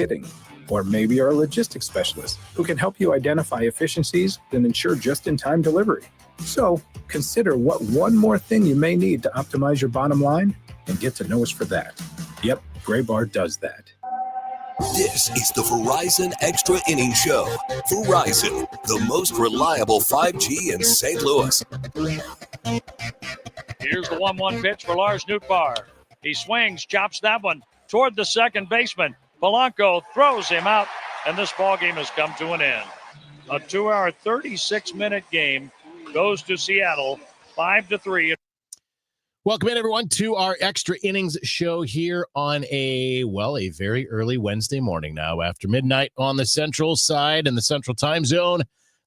hitting. Or maybe you're a logistics specialist who can help you identify efficiencies and ensure just-in-time delivery. So consider what one more thing you may need to optimize your bottom line and get to know us for that. Yep, Graybar does that. This is the Verizon Extra Innings Show. Verizon, the most reliable 5G in St. Louis. Here's the 1-1 pitch for Lars Nootbaar. He swings, chops that one toward the second baseman. Polanco throws him out, and this ballgame has come to an end. A 2-hour, 36-minute game goes to Seattle, 5-3. Welcome in, everyone, to our Extra Innings Show here on a very early Wednesday morning now after midnight on the Central side and the Central Time Zone.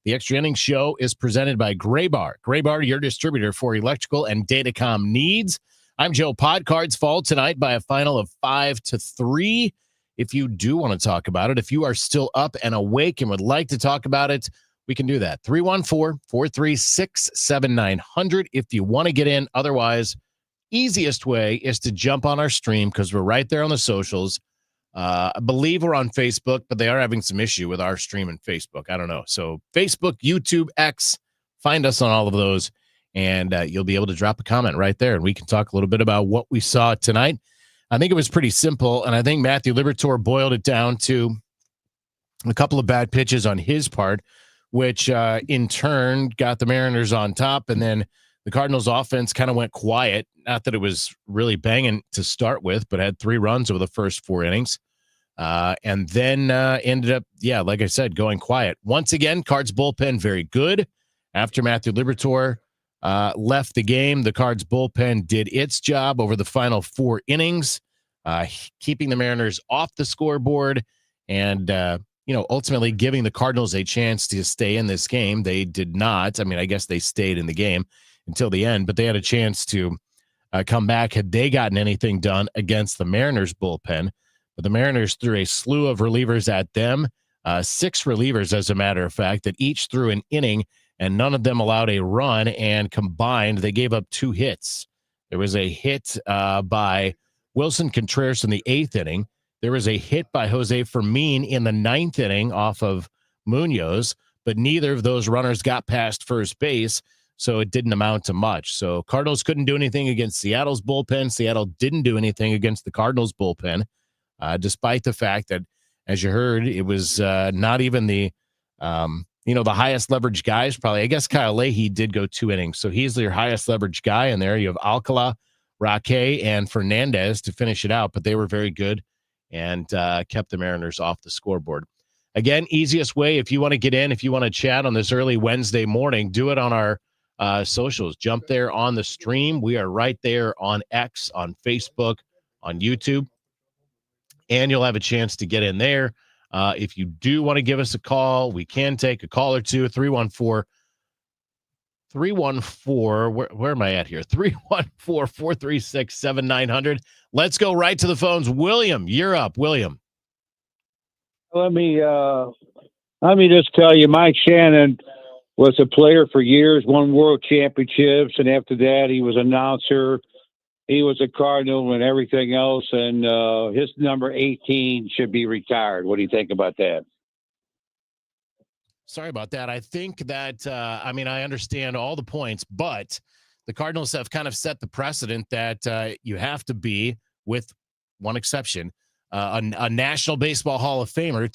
The Extra Innings Show is presented by Graybar. Graybar, your distributor for electrical and datacom needs. I'm Joe Pott. Cards fall tonight by a final of 5-3. If you do want to talk about it, if you are still up and awake and would like to talk about it, we can do that. 314-436-7900 if you want to get in. Otherwise, easiest way is to jump on our stream because we're right there on the socials. I believe we're on Facebook, but they are having some issue with our stream and Facebook. I don't know. So Facebook, YouTube, X, find us on all of those, and you'll be able to drop a comment right there, and we can talk a little bit about what we saw tonight. I think it was pretty simple, and I think Matthew Liberatore boiled it down to a couple of bad pitches on his part, which in turn got the Mariners on top, and then the Cardinals offense kind of went quiet. Not that it was really banging to start with, but had 3 runs over the first 4 innings. And then ended up, like I said, going quiet. Once again, Cards bullpen very good. After Matthew Liberatore left the game, the Cards bullpen did its job over the final 4 innings, keeping the Mariners off the scoreboard and, ultimately giving the Cardinals a chance to stay in this game. They did not. I mean, I guess they stayed in the game until the end, but they had a chance to come back had they gotten anything done against the Mariners bullpen. But the Mariners threw a slew of relievers at them, 6 relievers, as a matter of fact, that each threw an inning, and none of them allowed a run, and combined, they gave up 2 hits. There was a hit by Wilson Contreras in the 8th inning. There was a hit by Jose Fermin in the 9th inning off of Munoz, but neither of those runners got past first base, so it didn't amount to much. So Cardinals couldn't do anything against Seattle's bullpen. Seattle didn't do anything against the Cardinals bullpen, despite the fact that, as you heard, it was not even the highest leverage guys. Probably, I guess Kyle Leahy did go 2 innings, so he's your highest leverage guy in there. You have Alcala, Raquel, and Fernandez to finish it out, but they were very good and kept the Mariners off the scoreboard. Again, easiest way, if you want to get in, if you want to chat on this early Wednesday morning, do it on our socials. Jump there on the stream. We are right there on X, on Facebook, on YouTube, and you'll have a chance to get in there. If you do want to give us a call, we can take a call or two. 314, where am I at here? 314-436-7900. Let's go right to the phones. William, you're up. William. Let me just tell you, Mike Shannon was a player for years, won world championships, and after that he was announcer. He was a Cardinal and everything else, and his number 18 should be retired. What do you think about that? Sorry about that. I think that, I understand all the points, but the Cardinals have kind of set the precedent that you have to be, with one exception, a National Baseball Hall of Famer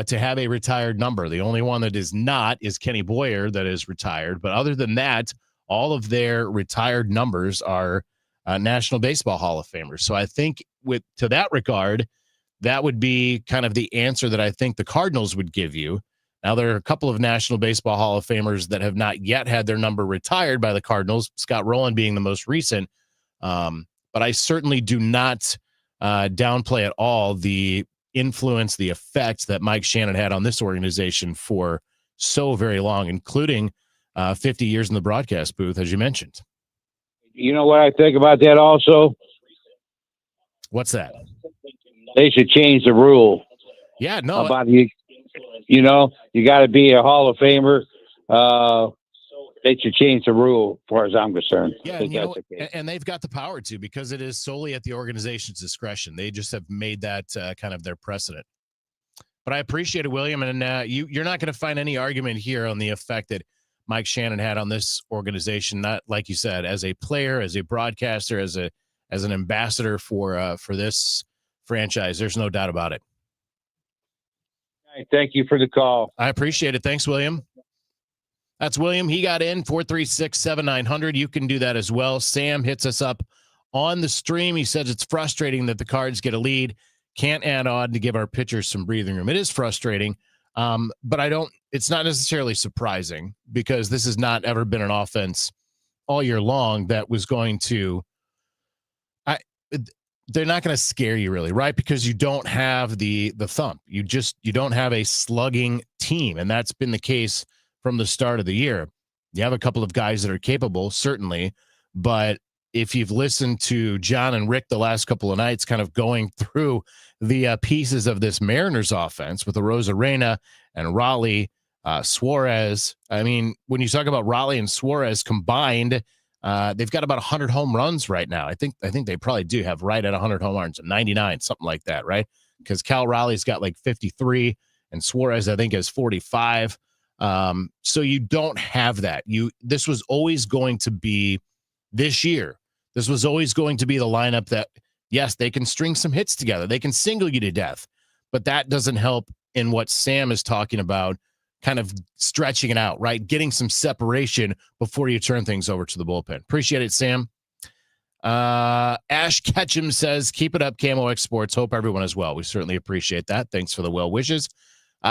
to have a retired number. The only one that is not is Kenny Boyer, that is retired. But other than that, all of their retired numbers are National Baseball Hall of Famers. So I think to that regard, that would be kind of the answer that I think the Cardinals would give you. Now, there are a couple of National Baseball Hall of Famers that have not yet had their number retired by the Cardinals, Scott Rowland being the most recent. But I certainly do not downplay at all the influence, the effects that Mike Shannon had on this organization for so very long, including 50 years in the broadcast booth, as you mentioned. You know what I think about that also? What's that? They should change the rule. Yeah, no. About you got to be a Hall of Famer. they should change the rule as far as I'm concerned. Yeah, and they've got the power to, because it is solely at the organization's discretion. They just have made that kind of their precedent. But I appreciate it, William, and you're not going to find any argument here on the effect that Mike Shannon had on this organization. Not, like you said, as a player, as a broadcaster, as an ambassador for this franchise. There's no doubt about it. Thank you for the call. I appreciate it. Thanks, William. That's William. He got in 436-7900. You can do that as well. Sam hits us up on the stream. He says it's frustrating that the Cards get a lead. Can't add on to give our pitchers some breathing room. It is frustrating, but it's not necessarily surprising, because this has not ever been an offense all year long that was going to, they're not going to scare you really, right? Because you don't have the thump. You don't have a slugging team. And that's been the case from the start of the year. You have a couple of guys that are capable, certainly, but if you've listened to John and Rick the last couple of nights, kind of going through the pieces of this Mariners offense with Arozarena and Raleigh, Suarez. I mean, when you talk about Raleigh and Suarez combined, they've got about 100 home runs right now. I think they probably do have right at 100 home runs, 99, something like that, right? Because Cal Raleigh's got like 53, and Suarez, I think, has 45. So you don't have that. This was always going to be this year. This was always going to be the lineup that, yes, they can string some hits together. They can single you to death, but that doesn't help in what Sam is talking about, kind of stretching it out, right? Getting some separation before you turn things over to the bullpen. Appreciate it, Sam. Ash Ketchum says, keep it up, KMOX Sports. Hope everyone is well. We certainly appreciate that. Thanks for the well wishes.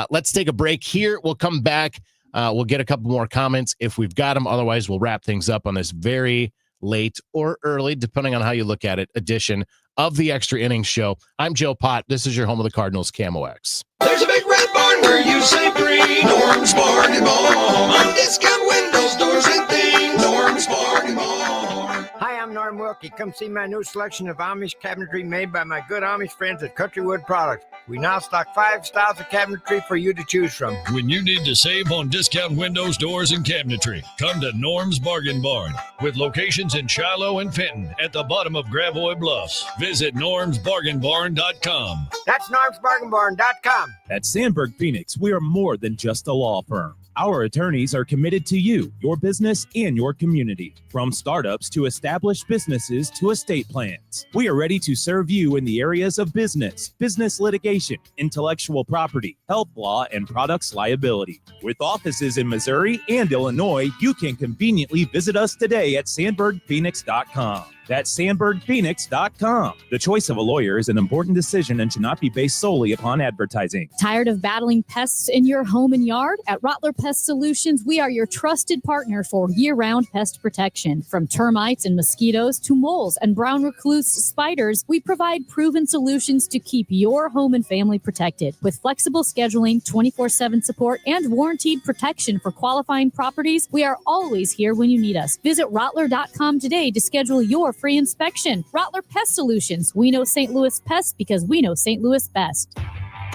Let's take a break here. We'll come back. We'll get a couple more comments if we've got them. Otherwise, we'll wrap things up on this very late or early, depending on how you look at it, edition of the Extra Innings Show. I'm Joe Pott. This is your home of the Cardinals, KMOX. There's a big red barn where you say green. Norm's Bargain Barn. On discount windows, doors, and things. Norm's Bargain Barn. Hi, I'm Norm Wilkie. Come see my new selection of Amish cabinetry made by my good Amish friends at Countrywood Products. We now stock 5 styles of cabinetry for you to choose from. When you need to save on discount windows, doors, and cabinetry, come to Norm's Bargain Barn, with locations in Shiloh and Fenton at the bottom of Gravois Bluffs. Visit normsbargainbarn.com. That's normsbargainbarn.com. At Sandberg Phoenix, we are more than just a law firm. Our attorneys are committed to you, your business, and your community. From startups to established businesses to estate plans, we are ready to serve you in the areas of business litigation, intellectual property, health law, and products liability. With offices in Missouri and Illinois, you can conveniently visit us today at sandbergphoenix.com. That's sandbergphoenix.com. The choice of a lawyer is an important decision and should not be based solely upon advertising. Tired of battling pests in your home and yard? At Rottler Pest Solutions, we are your trusted partner for year-round pest protection. From termites and mosquitoes to moles and brown recluse spiders, we provide proven solutions to keep your home and family protected. With flexible scheduling, 24/7 support, and warranted protection for qualifying properties, we are always here when you need us. Visit Rottler.com today to schedule your free inspection. Rottler Pest Solutions. We know St. Louis pests because we know St. Louis best.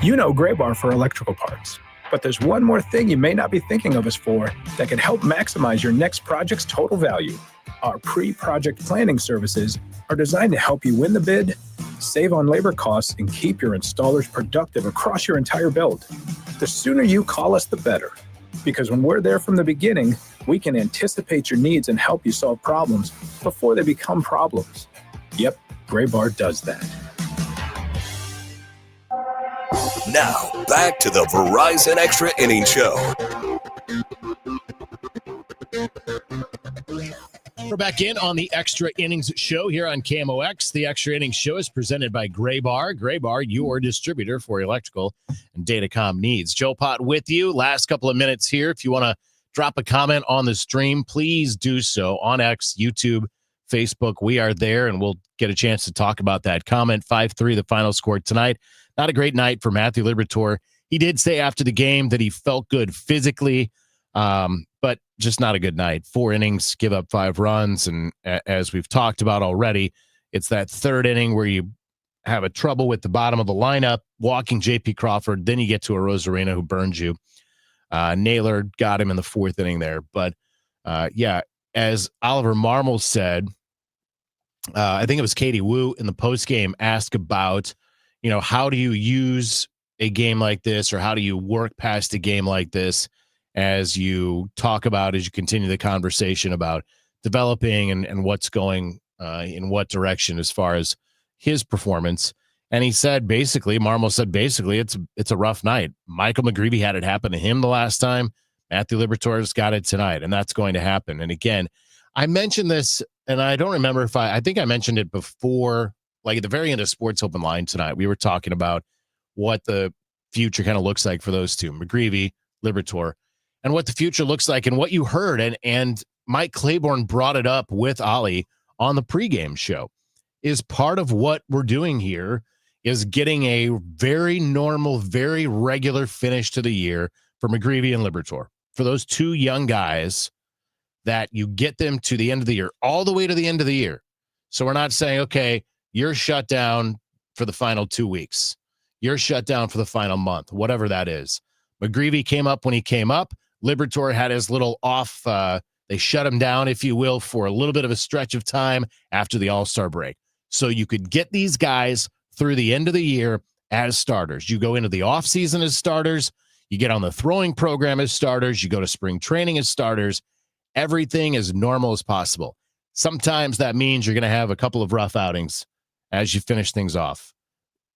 You know Gray Bar for electrical parts, but there's one more thing you may not be thinking of us for that can help maximize your next project's total value. Our pre-project planning services are designed to help you win the bid, save on labor costs, and keep your installers productive across your entire build. The sooner you call us, the better. Because when we're there from the beginning, we can anticipate your needs and help you solve problems before they become problems. Yep, Gray Bar does that. Now, back to the Verizon Extra Innings Show. We're back in on the Extra Innings Show here on KMOX. The Extra Innings Show is presented by Gray Bar. Gray Bar, your distributor for electrical and datacom needs. Joe Pott with you. Last couple of minutes here. If you want to drop a comment on the stream, please do so on X, YouTube, Facebook. We are there, and we'll get a chance to talk about that. Comment 5-3, the final score tonight. Not a great night for Matthew Liberatore. He did say after the game that he felt good physically, but just not a good night. 4 innings, give up 5 runs, and as we've talked about already, it's that third inning where you have a trouble with the bottom of the lineup, walking J.P. Crawford, then you get to a Arozarena who burns you. Naylor got him in the 4th inning there, but as Oliver Marmol said, I think it was Katie Wu in the postgame asked about, how do you use a game like this, or how do you work past a game like this as you continue the conversation about developing and what's going in what direction as far as his performance. And he said, Marmol said, it's a rough night. Michael McGreevy had it happen to him the last time. Matthew Liberatore's got it tonight, and that's going to happen. And again, I mentioned this, and I don't remember I think I mentioned it before, like at the very end of Sports Open Line tonight. We were talking about what the future kind of looks like for those two, McGreevy, Liberatore, and what the future looks like and what you heard. And Mike Claiborne brought it up with Ollie on the pregame show. Is part of what we're doing here is getting a very normal, very regular finish to the year for McGreevy and Liberatore. For those two young guys, that you get them to the end of the year, all the way to the end of the year. So we're not saying, okay, you're shut down for the final 2 weeks. You're shut down for the final month, whatever that is. McGreevy came up when he came up. Liberatore had his little off. They shut him down, if you will, for a little bit of a stretch of time after the All-Star break. So you could get these guys through the end of the year as starters. You go into the offseason as starters. You get on the throwing program as starters. You go to spring training as starters. Everything as normal as possible. Sometimes that means you're going to have a couple of rough outings as you finish things off.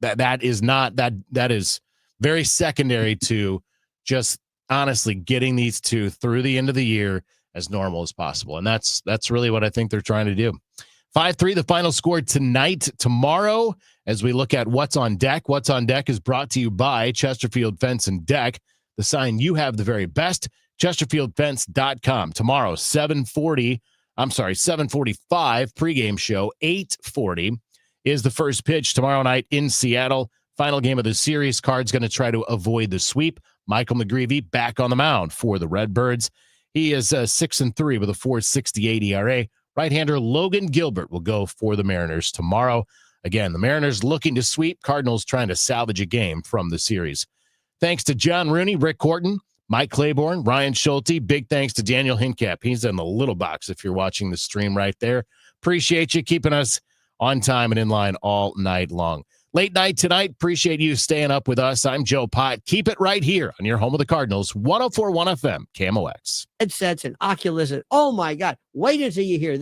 That is very secondary to just honestly getting these two through the end of the year as normal as possible. And that's really what I think they're trying to do. 5-3, the final score tonight. Tomorrow, as we look at what's on deck. What's on deck is brought to you by Chesterfield Fence and Deck, the sign you have the very best. ChesterfieldFence.com. Tomorrow, 7:45 pregame show. 8:40 is the first pitch tomorrow night in Seattle. Final game of the series. Cards going to try to avoid the sweep. Michael McGreevy back on the mound for the Redbirds. He is 6-3 with a 4.68 ERA. Right-hander Logan Gilbert will go for the Mariners tomorrow. Again, the Mariners looking to sweep. Cardinals trying to salvage a game from the series. Thanks to John Rooney, Rick Horton, Mike Claiborne, Ryan Schulte. Big thanks to Daniel Hincap. He's in the little box if you're watching the stream right there. Appreciate you keeping us on time and in line all night long. Late night tonight. Appreciate you staying up with us. I'm Joe Pott. Keep it right here on your home of the Cardinals, 104.1 FM, KMOX. Headsets and Oculus. And oh, my God. Wait until you hear this.